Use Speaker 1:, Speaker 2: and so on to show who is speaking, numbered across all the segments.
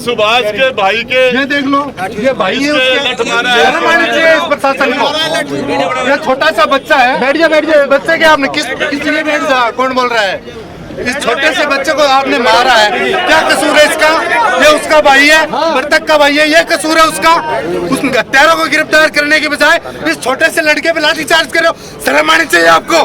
Speaker 1: सुभाष के भाई के
Speaker 2: ये देख लो, ये भाई है उसके, शर्म आनी चाहिए इस प्रशासन को। ये छोटा सा बच्चा है, बैठ जा बच्चे के आपने किस लिए बैठ जा, कौन बोल रहा है? इस छोटे से बच्चे को आपने मारा है, क्या कसूर है इसका? ये उसका भाई है, मृतक का भाई है, ये कसूर है उसका? उस हत्यारों को गिरफ्तार करने के बजाय इस छोटे से लड़के पे लाठीचार्ज करो, शर्म आनी चाहिए आपको।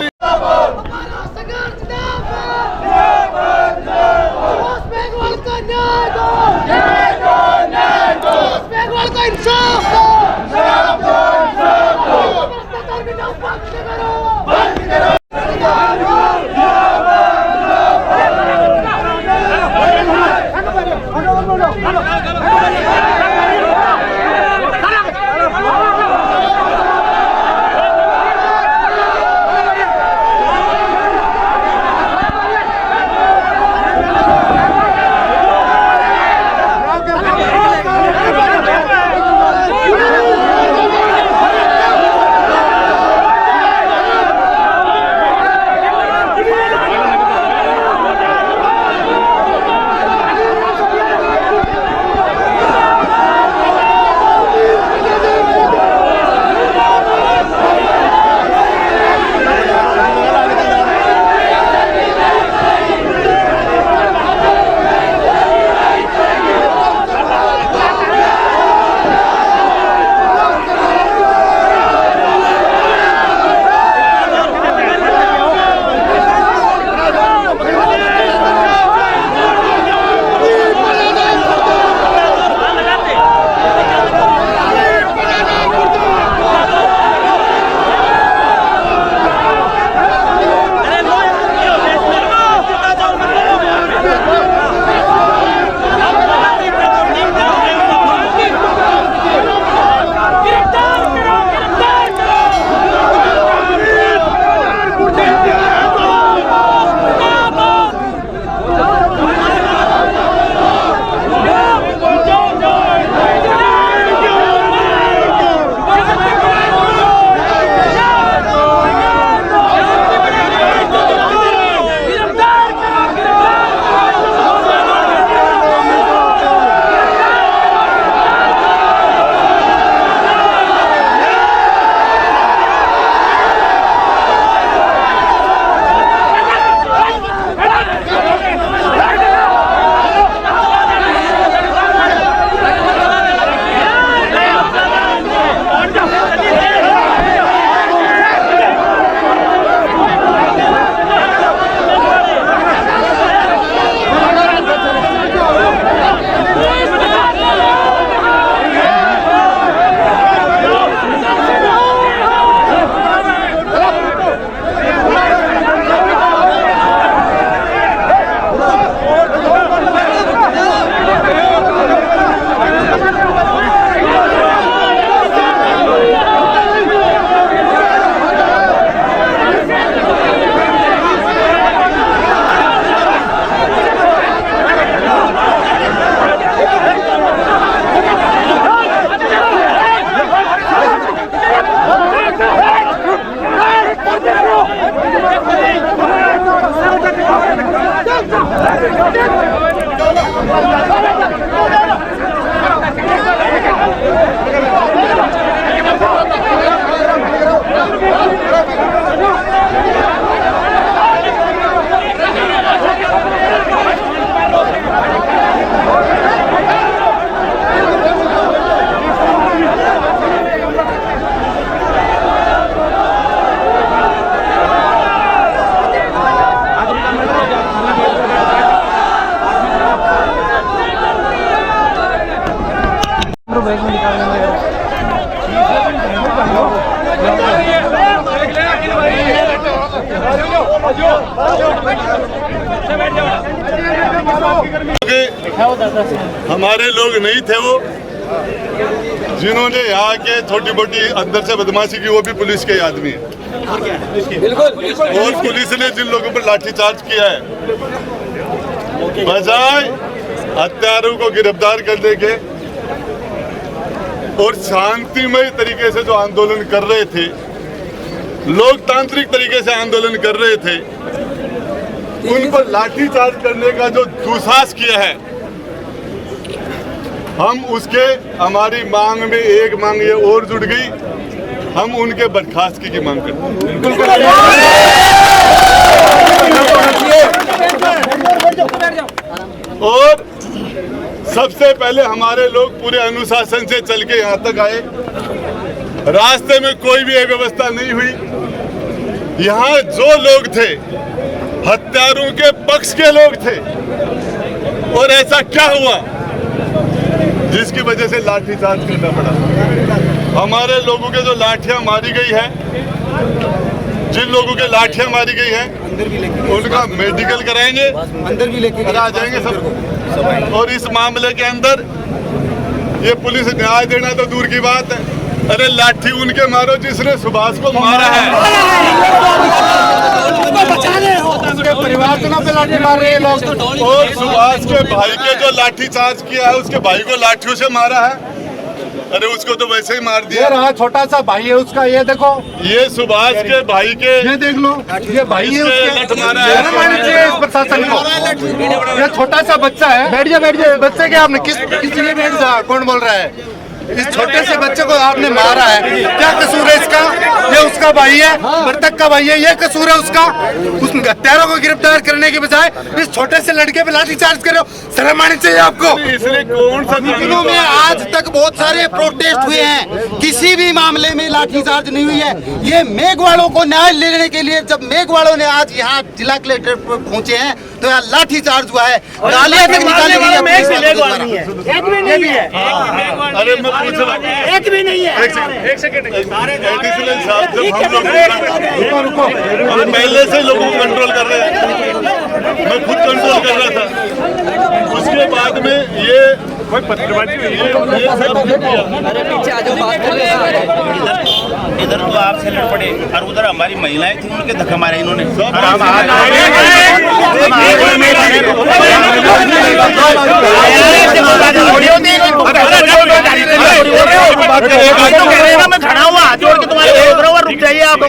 Speaker 1: हमारे लोग नहीं थे वो, जिन्होंने यहाँ के छोटी मोटी अंदर से बदमाशी की, वो भी पुलिस के आदमी है। और पुलिस ने जिन लोगों पर लाठीचार्ज किया है, बजाय हत्यारों को गिरफ्तार करने के और शांतिमय तरीके से जो आंदोलन कर रहे थे, लोकतांत्रिक तरीके से आंदोलन कर रहे थे, उन पर लाठीचार्ज करने का जो दुस्साहस किया है, हम उसके हमारी मांग में एक मांग ये और जुड़ गई, हम उनके बर्खास्तगी की मांग करते हैं। और सबसे पहले हमारे लोग पूरे अनुशासन से चल के यहाँ तक आए, रास्ते में कोई भी अव्यवस्था नहीं हुई। यहाँ जो लोग थे हत्यारों के पक्ष के लोग थे, और ऐसा क्या हुआ जिसकी वजह से लाठीचार्ज करना पड़ा। हमारे लोगों के जो लाठियां मारी गई है, जिन लोगों के लाठियां मारी गई है उनका मेडिकल कराएंगे, अंदर भी लेके आ जाएंगे सब। और इस मामले के अंदर ये पुलिस न्याय देना तो दूर की बात है, अरे लाठी उनके मारो जिसने सुभाष को मारा है।
Speaker 2: परिवारजनों पे लाठी मार रहे हैं लोग।
Speaker 1: और सुभाष के भाई के जो लाठी चार्ज किया है, उसके भाई को लाठियों से मारा है, अरे उसको तो वैसे ही मार दिया।
Speaker 2: ये रहा छोटा सा भाई है उसका, ये देखो,
Speaker 1: ये सुभाष के भाई के,
Speaker 2: ये देख लो, ये भाई है उसके। शर्म आनी चाहिए इस प्रशासन को। ये छोटा सा बच्चा है, बैठ जाए बच्चे के आपने किस लिए बैठ जा, कौन बोल रहा है? इस छोटे से बच्चे को आपने मारा है, क्या कसूर है इसका? ये उसका भाई है, मृतक का भाई है, ये कसूर है उसका? उस हत्यारों को गिरफ्तार करने के बजाय इस छोटे से लड़के पे लाठीचार्ज कर रहे हो, शर्म आनी चाहिए आपको।
Speaker 1: इसलिए कौन सा
Speaker 3: दिनों में आज तक बहुत सारे प्रोटेस्ट हुए हैं, किसी भी मामले में लाठीचार्ज नहीं हुई है। ये मेघवालों को न्याय लेने के लिए जब मेघवालों ने आज यहाँ जिला कलेक्टर पहुंचे हैं तो यहाँ लाठीचार्ज हुआ है, गालियां तक निकाली गई है।
Speaker 1: अरे मैं पूछ रहा हूँ,
Speaker 4: एक भी नहीं है।
Speaker 1: एक सेकंड एडिशनल साहब, जब हम लोग हम पहले से लोगों को कंट्रोल कर रहे हैं, मैं खुद कंट्रोल कर रहा था, उसके बाद में ये कोई पत्रबाजी
Speaker 5: इधर तो आपसे लड़ पड़े और उधर हमारी महिलाएं थी, उनके धक्का मारे इन्होंने। मैं खड़ा हुआ जोड़ के तुम्हारे रुक जाइए आप।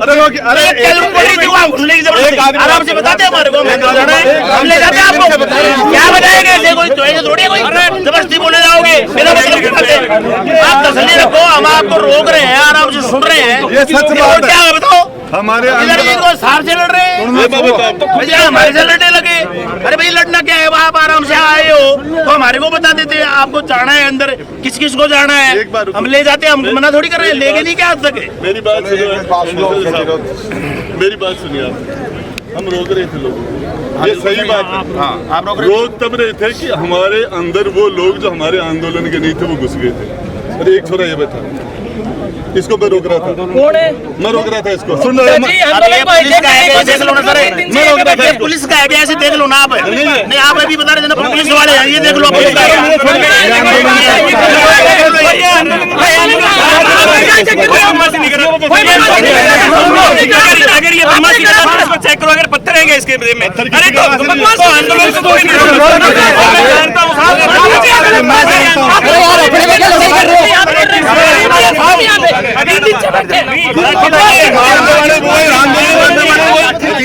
Speaker 5: आराम से बताते हमारे को, हम ले जाते आपको, क्या बताएंगे? कोई थोड़ी कोई जबरदस्ती बोले जाओगे, मेरा मतलब आप तसल्ली रखो, हम आपको रोक रहे हैं, आराम से सुन रहे हैं।
Speaker 1: ये सच बात है।
Speaker 5: क्या है बताओ?
Speaker 1: हमारे
Speaker 5: को सार से लड़ रहे हैं, भैया हमारे से लड़ने लगे। अरे भाई लड़ना क्या है, आप आराम से आए हो तो हमारे को बता देते, आपको जाना है अंदर, किस किस को जाना है, हम ले जाते, हम मना थोड़ी कर रहे हैं, लेके नहीं क्या आज तक।
Speaker 1: मेरी बात सुनिए, मेरी बात सुनिए आप, हम रोक रहे थे लोगों को, ये सही बात है।
Speaker 5: आप
Speaker 1: रोक तब रहे थे कि हमारे अंदर वो लोग जो हमारे आंदोलन के नहीं थे वो घुस गए थे। अरे एक छोरा ये बैठा, इसको मैं रोक रहा था।
Speaker 4: कौन है?
Speaker 1: मैं रोक रहा था इसको। सुन रहे
Speaker 5: पुलिस का है, देख लो ना सर, मैं रोक रहा था। पुलिस का है, ऐसे देख लो ना आप। नहीं आप अभी बता रहे थे ना पुलिस वाले हैं, ये देख लो पुलिस का अगर ये बदमाशी कर रहा है इसको चेक करो, अगर पत्थर रहेंगे इसके में। अरे तो आंदोलन से कोई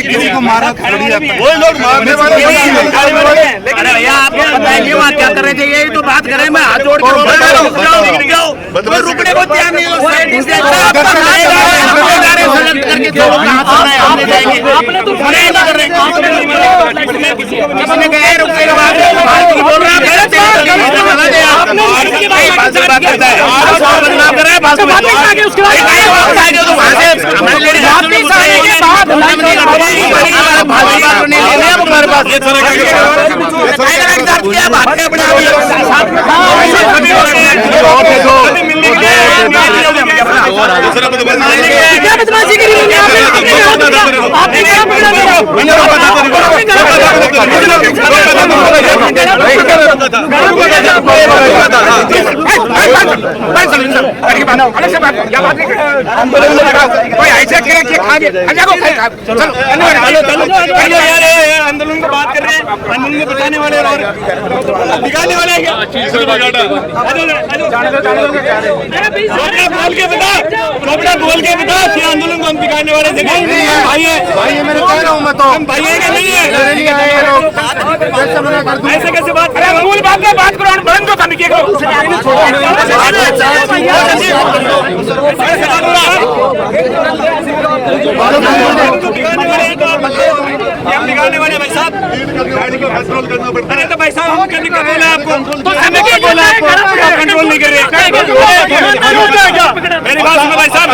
Speaker 2: किसी को मारा
Speaker 1: वही लोग मारने वाले।
Speaker 5: अरे भैया आप ये बात क्या कर रहे थे, यही तो बात कर रहे हैं। मैं हाथ जोड़ के रुकने को तैयार नहीं आंदोलन को बात कर रहे हैं, आंदोलन को बचाने वाले और दिखाने वाले क्या बोल के बता बोल के बता कि आंदोलन को हम बिगाड़ने वाले थे भाई है
Speaker 2: मेरे कह रहा हूँ मैं तो
Speaker 5: भाई है कि नहीं है
Speaker 2: मेरे लिए आए हैं लोग कैसे मना कर दूं
Speaker 5: ऐसे कैसे बात करें मूल बात में बात करो बंद को कम किया हम बिगाड़ने वाले भाई साहब
Speaker 1: कंट्रोल करना पड़ता है।
Speaker 5: अरे तो भाई साहब हम करने का बोला आपको तो हमें क्या बोला आपको कंट्रोल नहीं कर रहे मेरी बात सुनो भाई साहब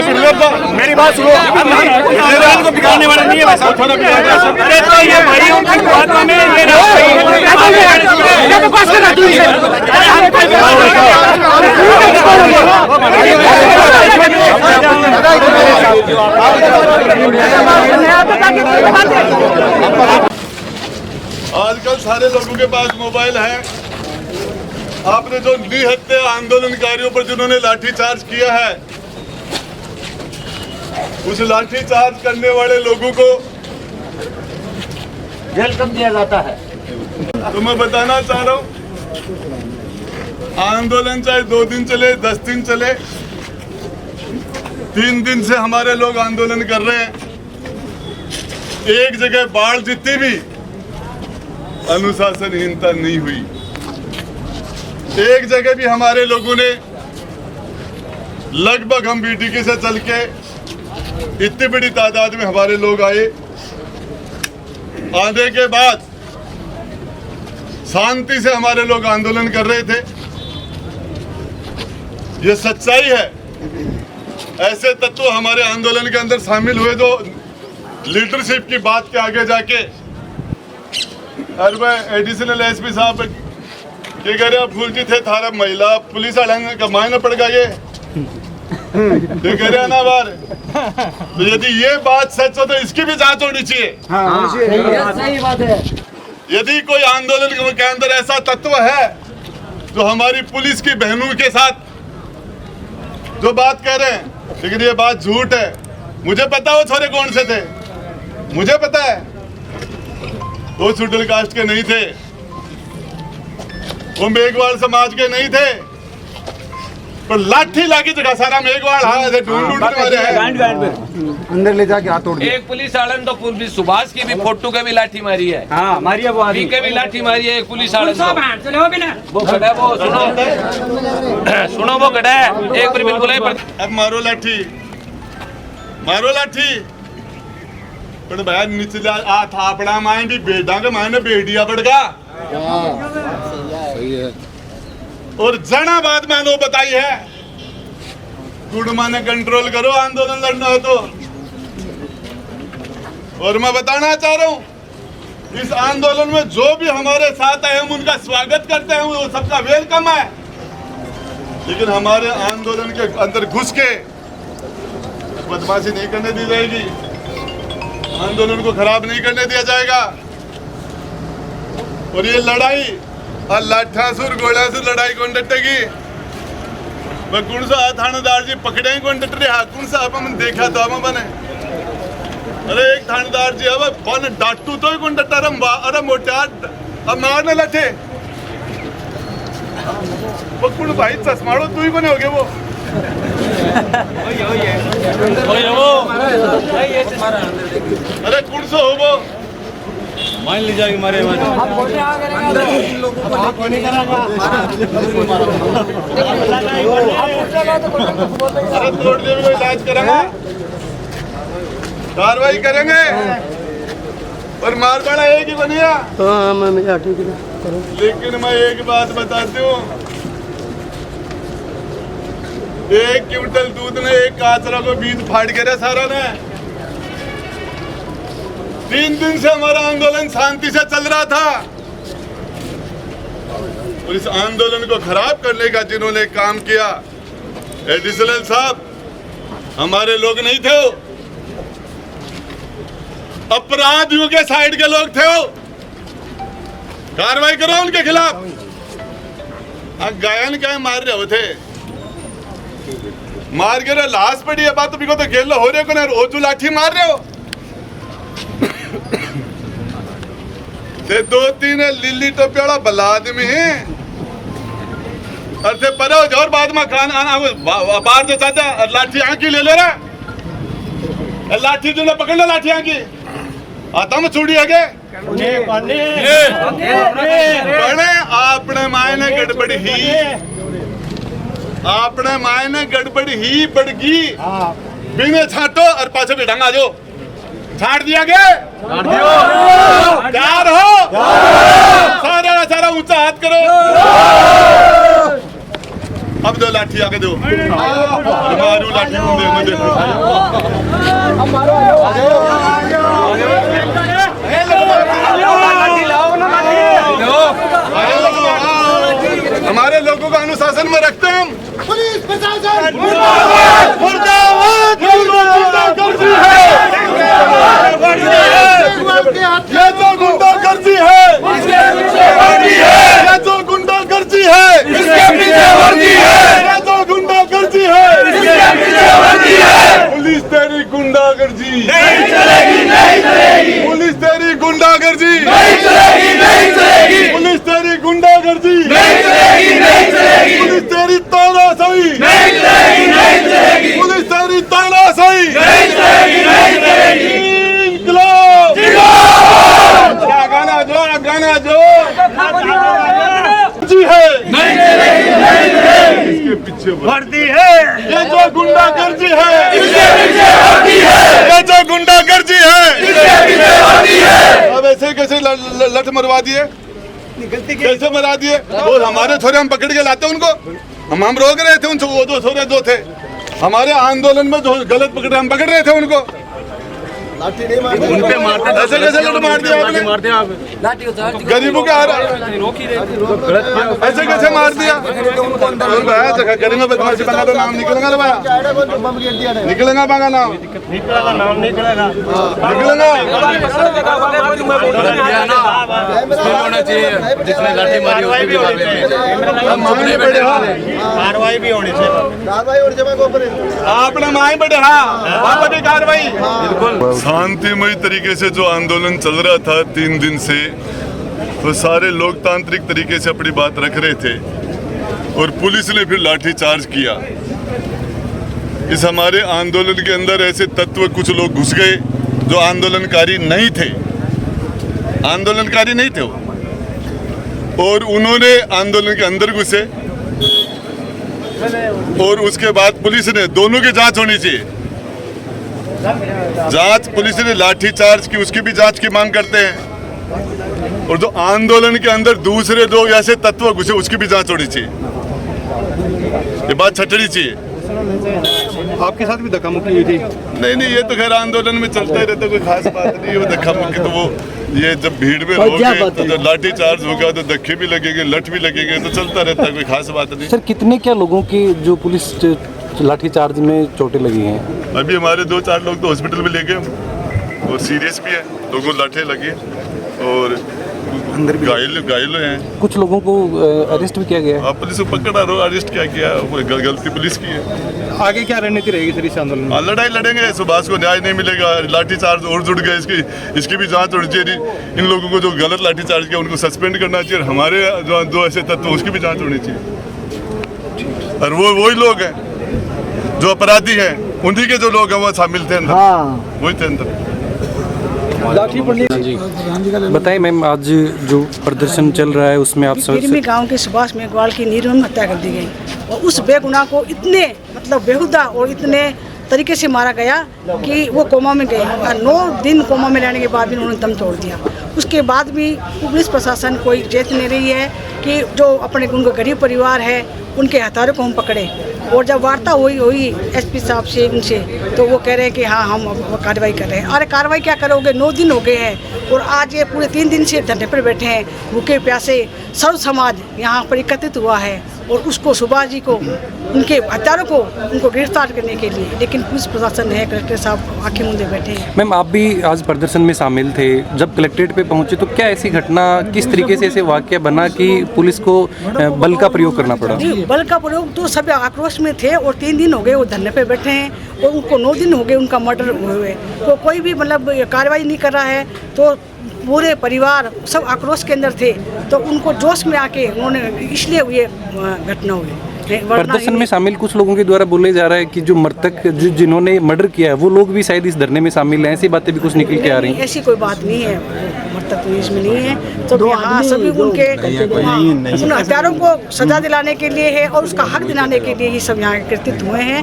Speaker 5: मेरी बात सुनो हम को बिगाड़ने वाले नहीं है भाई साहब अरे तो ये भाइयों की बातों में
Speaker 1: आजकल सारे लोगों के पास मोबाइल है। आपने जो निहत्थे आंदोलनकारियों पर जिन्होंने लाठीचार्ज किया है, उस लाठीचार्ज करने वाले लोगों को
Speaker 4: वेलकम दिया जाता है।
Speaker 1: तो मैं बताना चाह रहा हूं, आंदोलन चाहे 2 दिन चले 10 दिन चले, 3 दिन से हमारे लोग आंदोलन कर रहे हैं। एक जगह बाढ़ जितनी भी अनुशासनहीनता नहीं हुई, एक जगह भी हमारे लोगों ने लगभग हम बीटीके से चल के इतनी बड़ी तादाद में हमारे लोग आए, आने के बाद शांति से हमारे लोग आंदोलन कर रहे थे। ये सच्चाई है। ऐसे तत्व हमारे आंदोलन के अंदर शामिल हुए जो लीडरशिप की बात के आगे जाके अरे एडिशनल एसपी साहब के करे फूल जी थे थारा महिला पुलिस वाले का मायना पड़ गया ये कह रहे ना बार। तो यदि ये बात सच हो तो इसकी भी जांच होनी चाहिए।
Speaker 4: सही बात है।
Speaker 1: यदि कोई आंदोलन के अंदर ऐसा तत्व है जो हमारी पुलिस की बहनों के साथ जो बात कह रहे हैं, लेकिन ये बात झूठ है। मुझे पता वो छोरे कौन से थे, मुझे पता है वो शेड्यूल कास्ट के नहीं थे, वो मेघवाल समाज के नहीं थे, पर लाठी लागी जगह सारा मेघवाल ऐसे ढूंढ मारे हैं।
Speaker 2: अंदर ले जाके हाथ तोड़ दिया।
Speaker 6: एक पुलिस आलन तो पुलिस सुभाष की भी फोटो के भी लाठी मारी है।
Speaker 4: हाँ मारी है वो आदमी
Speaker 6: के भी लाठी मारी है एक पुलिस आलन वो खड़ा है वो सुनो वो खड़ा है एक बार बिल्कुल है
Speaker 1: अब मारो लाठी पर भाई निचला आ थापड़ा माए भी बेटा के मायने बेटिया पड़गा और जनाबाद मैंने बताई है गुड़मा ने कंट्रोल करो आंदोलन लड़ना हो तो। और मैं बताना चाह रहा हूं इस आंदोलन में जो भी हमारे साथ है हम उनका स्वागत करते हैं, वो सबका वेलकम है, लेकिन हमारे आंदोलन के अंदर घुस के बदमाशी नहीं करने दी जाएगी, आंदोलन को खराब नहीं करने दिया जाएगा। और ये लड़ाई लाठासुर गोलासुर लड़ाई कौन डटेगी? वह कौन सा थानेदार जी पकड़े कौन डट रहे कौन सा अपन देखा तो हम बने। अरे एक थानेदार जी अब कौन डाटू तो ही कौन डटा अरे मोटा अब मारने लठे वो कौन भाई चश्माड़ो तू ही बने हो गए वो अरे कौन सा हो वो मान ली जाएगी मारे अरे तोड़ देंगे इलाज करेंगे कार्रवाई करेंगे और मार पड़ा एक ही बनिया। लेकिन मैं एक बात बताती हूँ, 1 क्विंटल दूध ने एक काचरा को बीज फाड़ के सारा ने 3 दिन से हमारा आंदोलन शांति से चल रहा था और इस आंदोलन को खराब करने का जिन्होंने काम किया एडिशनल साहब हमारे लोग नहीं थे, वो अपराधियों के साइड के लोग थे, वो कार्रवाई करो उनके खिलाफ। गायन क्या मार रहे थे मार के लाश पड़ी है बात तो खेल हो रहे को रोजू लाठी मार रहे हो ते 2-3 लिल्ली टोपी वाला बला आदमी है अरे पर और बाद में खान आना बाहर जो चाहता लाठी आंकी ले रहा लाठी जो पकड़ लो लाठी आंकी आता में चूड़ी आगे बड़े आपने मायने गड़बड़ ही आपने मायने गड़बड़ ही पड़गी बिने छाटो और पाछे भी ढंगा जो छाट दिया गया तैयार हो सारा सारा ऊंचा हाथ करो अब दो लाठी आगे दो मारू लाठी मुझे हमारे लोगों का अनुशासन में रखते हैं हम
Speaker 3: पुलिस प्रशासन
Speaker 1: गुंडागर्दी है ये जो गुंडागर्दी है ये जो गुंडागर्दी है ये जो गुंडागर्दी है पुलिस तेरी गुंडागर्दी नहीं चलेगी पुलिस तेरी गुंडागर्दी नहीं चलेगी पुलिस तेरी गुंडागर्दी नहीं चलेगी पुलिस तेरी तानाशाही नहीं चलेगी पुलिस तेरी तानाशाही नहीं चलेगी इंकलाब गाना जो जी है नहीं चलेगी इसके पीछे वर्दी है ये जो गुंडागर्दी है इसके पीछे वर्दी है ये जो गुंडागर्दी है इसके पीछे वर्दी है अब ऐसे कैसे लठ मरवा दिए कैसे मरा दिए वो हमारे छोरे हम पकड़ के लाते उनको हम रोक रहे थे उनको वो दो छोरे दो थे हमारे आंदोलन में जो गलत पकड़े हम पकड़ रहे थे उनको लाठी नहीं मारते ऐसे कैसे लठ मार दिया आपने मारते आप गरीबों के ऐसे कैसे मार दिया गरीब में बदमाशी बंगा तो नाम निकलेगा ना भाई निकलेगा बंगा नाम निकलेगा
Speaker 6: जिसने लाठी मारी कार्रवाई भी होनी चाहिए
Speaker 1: आपने माए बड़े हाँ कार्रवाई बिल्कुल शांतिमय तरीके से जो आंदोलन चल रहा था 3 दिन से तो सारे लोकतांत्रिक तरीके से अपनी बात रख रहे थे और पुलिस ने फिर लाठी चार्ज किया। इस हमारे आंदोलन के अंदर ऐसे तत्व कुछ लोग घुस गए जो आंदोलनकारी नहीं थे वो और उन्होंने आंदोलन के अंदर घुसे और उसके बाद पुलिस ने दोनों की जांच होनी चाहिए पुलिस ने लाठी चार्ज की उसकी भी जांच की मांग करते हैं और जो आंदोलन के अंदर दूसरे दो ऐसे तत्व घुसे उसकी भी जांच होनी चाहिए ये बात छटनी चाहिए।
Speaker 2: आपके साथ भी धक्का मुक्की हुई थी?
Speaker 1: नहीं ये तो खैर आंदोलन में चलता ही रहता कोई खास बात नहीं है वो धक्का मुक्की तो वो ये जब भीड़ में रहोगे तो जब लाठी चार्ज होगा तो धक्के भी लगेंगे लठ भी लगेंगे तो चलता रहता है कोई खास बात नहीं।
Speaker 7: सर कितने क्या लोगों की जो पुलिस लाठी चार्ज में चोटें लगी हैं?
Speaker 1: अभी हमारे 2-4 लोग तो हॉस्पिटल में ले गए और सीरियस भी है लोगों को लाठी लगी और अंदर भी घायल हैं।
Speaker 7: कुछ लोगों को अरेस्ट भी किया गया है।
Speaker 1: पुलिस को पकड़ा रो अरेस्ट क्या किया गलती पुलिस की है।
Speaker 2: आगे क्या रणनीति रहेगी सर इस आंदोलन में?
Speaker 1: लड़ाई लड़ेंगे सुभाष को न्याय नहीं मिलेगा लाठी चार्ज और जुड़ गए इसकी भी जांच होनी चाहिए। इन लोगों को जो गलत लाठी चार्ज किया उनको सस्पेंड करना चाहिए हमारे जो ऐसे तत्व उसकी भी जांच होनी चाहिए और वो वही लोग हैं जो अपराधी हैं उन्हीं के जो लोग हैं वो शामिल थे अंदर वही थे अंदर।
Speaker 7: जी बताइए मैम आज जो प्रदर्शन चल रहा है उसमें आप
Speaker 8: किरमी गांव के सुभाष मेघवाल की निर्मम हत्या कर दी गई और उस बेगुनाह को इतने मतलब बेहुदा और इतने तरीके से मारा गया कि वो कोमा में गए और 9 दिन कोमा में रहने के बाद भी उन्होंने दम तोड़ दिया। उसके बाद भी पुलिस प्रशासन कोई चेत नहीं रही है कि जो अपने उनका गरीब परिवार है उनके हत्यारों को हम पकड़े। और जब वार्ता हुई एसपी साहब से उनसे तो वो कह रहे हैं कि हाँ हम कार्रवाई कर रहे हैं। अरे कार्रवाई क्या करोगे 9 दिन हो गए हैं और आज ये पूरे 3 दिन से धरने पर बैठे हैं भूखे प्यासे। सर्व समाज यहाँ पर एकत्रित हुआ है और उसको सुभाष जी को उनके हत्यारों को उनको गिरफ्तार करने के लिए, लेकिन पुलिस प्रशासन है कलेक्टर साहब आंखें मूंदे बैठे हैं।
Speaker 7: मैम आप भी आज प्रदर्शन में शामिल थे, जब कलेक्ट्रेट पे पहुंचे तो क्या ऐसी घटना किस तरीके से ऐसे वाकया बना कि पुलिस को बल का प्रयोग करना पड़ा?
Speaker 8: जी बल का प्रयोग तो सब आक्रोश में थे और 3 दिन हो गए वो धरने पे बैठे हैं और उनको 9 दिन हो गए उनका मर्डर हुए, तो कोई भी मतलब कार्रवाई नहीं कर रहा है। तो पूरे परिवार सब आक्रोश के अंदर थे, तो उनको जोश में आके उन्होंने, इसलिए ये घटना हुई।
Speaker 7: प्रदर्शन में शामिल कुछ लोगों के द्वारा बोले जा रहा है कि जो मृतक जिन्होंने मर्डर किया है वो लोग भी शायद इस धरने में शामिल हैं, ऐसी बातें भी कुछ निकल के आ रही हैं।
Speaker 8: ऐसी कोई बात नहीं है, मृतक तो इसमें नहीं है। तो यहाँ सभी उनके उन हत्यारों को सजा दिलाने के लिए है और उसका हक दिलाने के लिए ही सब यहाँ एकत्रित हुए हैं।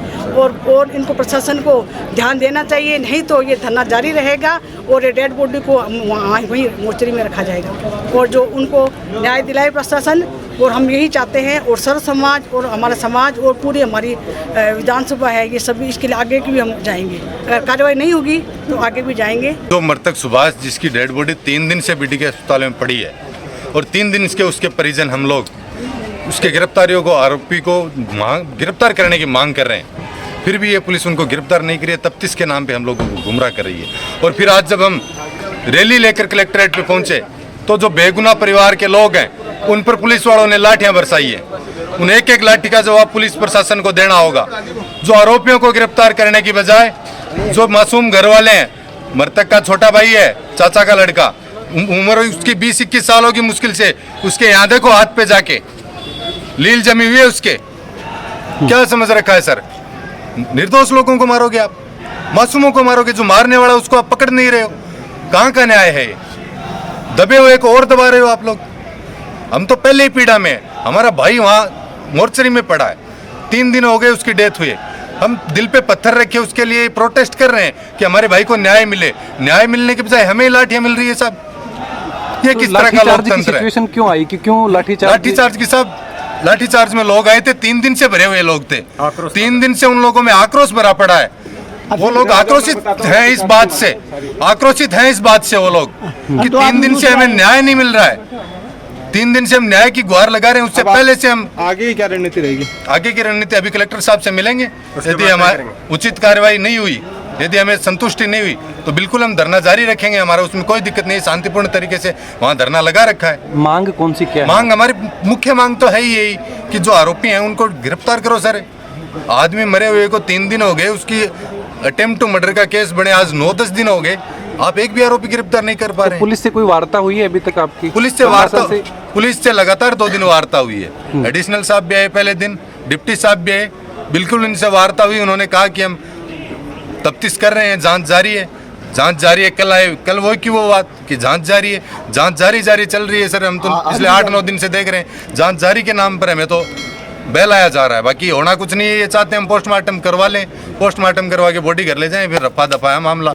Speaker 8: और इनको प्रशासन को ध्यान देना चाहिए, नहीं तो ये धरना जारी रहेगा और ये डेड बॉडी को वहीं मोर्चरी में रखा जाएगा। और जो उनको न्याय दिलाए प्रशासन, और हम यही चाहते हैं। और सर्व समाज और हमारा समाज और पूरी हमारी विधानसभा है, ये सभी इसके लिए आगे की भी हम जाएंगे। अगर कार्रवाई नहीं होगी तो आगे भी जाएंगे।
Speaker 9: जो मृतक सुभाष, जिसकी डेड बॉडी 3 दिन से बीडी के अस्पताल में पड़ी है और 3 दिन के उसके परिजन हम लोग उसके गिरफ्तारियों को, आरोपी को गिरफ्तार करने की मांग कर रहे हैं, फिर भी ये पुलिस उनको गिरफ्तार नहीं करी है। तफ्तीश के नाम पे हम लोगों को गुमराह कर रही है। और फिर आज जब हम रैली लेकर कलेक्ट्रेट पे पहुंचे तो जो बेगुनाह परिवार के लोग हैं उन पर पुलिस वालों ने लाठियां बरसाई है। उन एक एक लाठी का जवाब पुलिस प्रशासन को देना होगा। जो आरोपियों को गिरफ्तार करने की बजाय जो मासूम घर वाले हैं, मृतक का छोटा भाई है, चाचा का लड़का, उम्र उसकी 20-21 साल होगी मुश्किल से, उसके यहाँ देखो हाथ पे जाके लील जमी हुई है उसके। क्या समझ रखा है सर? निर्दोष लोगों को मारोगे आप, मासूमों को मारोगे, जो मारने वाला उसको आप पकड़ नहीं रहे हो। कहाँ का न्याय है ये? दबे हुए को और दबा रहे हो आप लोग। हम तो पहले ही पीड़ा में है। हमारा भाई वहाँ मोर्चरी में पड़ा है, 3 दिन हो गए उसकी डेथ हुई। हम दिल पे पत्थर रखे उसके लिए प्रोटेस्ट कर रहे हैं कि हमारे भाई को न्याय मिले। न्याय मिलने के बजाय हमें लाठियां मिल रही है साहब। ये किस तरह का लोकतंत्र है?
Speaker 7: क्यों आई कि क्यों
Speaker 9: लाठीचार्ज की साहब? लाठीचार्ज में लोग आए थे, 3 दिन से भरे हुए लोग थे। 3 दिन से उन लोगों में आक्रोश भरा पड़ा है। वो लोग आक्रोशित हैं इस बात से, वो लोग कि 3 दिन से हमें न्याय नहीं मिल रहा है। 3 दिन से हम न्याय की गुहार लगा रहे हैं। उससे पहले से हम
Speaker 2: आगे क्या रणनीति रहेगी?
Speaker 9: आगे की रणनीति अभी कलेक्टर साहब से मिलेंगे। यदि हमारी उचित कार्रवाई नहीं हुई, यदि हमें संतुष्टि नहीं हुई तो बिल्कुल हम धरना जारी रखेंगे। हमारा उसमें कोई दिक्कत नहीं, शांतिपूर्ण तरीके से वहाँ धरना लगा रखा है।
Speaker 7: मांग कौन सी क्या है?
Speaker 9: मांग, हमारी मुख्य मांग तो है ही यही कि जो आरोपी हैं उनको गिरफ्तार करो सर। आदमी मरे हुए को 3 दिन हो गए, उसकी अटेम्प्ट टू मर्डर का केस बने आज 9-10 दिन हो गए, आप एक भी आरोपी गिरफ्तार नहीं कर पा रहे।
Speaker 7: पुलिस से कोई वार्ता हुई है अभी तक आपकी?
Speaker 9: पुलिस से लगातार 2 दिन वार्ता हुई है। एडिशनल साहब भी आए पहले दिन, डिप्टी साहब भी आए, बिल्कुल इनसे वार्ता हुई। उन्होंने कहा कि हम तफ्तीश कर रहे हैं, जांच जारी है, जांच जारी है। कल आए, कल वो की वो बात कि जांच जारी है, जांच जारी चल रही है सर। हम तो पिछले 8-9 दिन से देख रहे हैं जांच जारी के नाम पर हमें तो बहलाया जा रहा है। बाकी होना कुछ नहीं है। ये चाहते हैं हम पोस्टमार्टम करवा लें, पोस्टमार्टम करवा के बॉडी घर ले जाएं, फिर रफा दफा है मामला।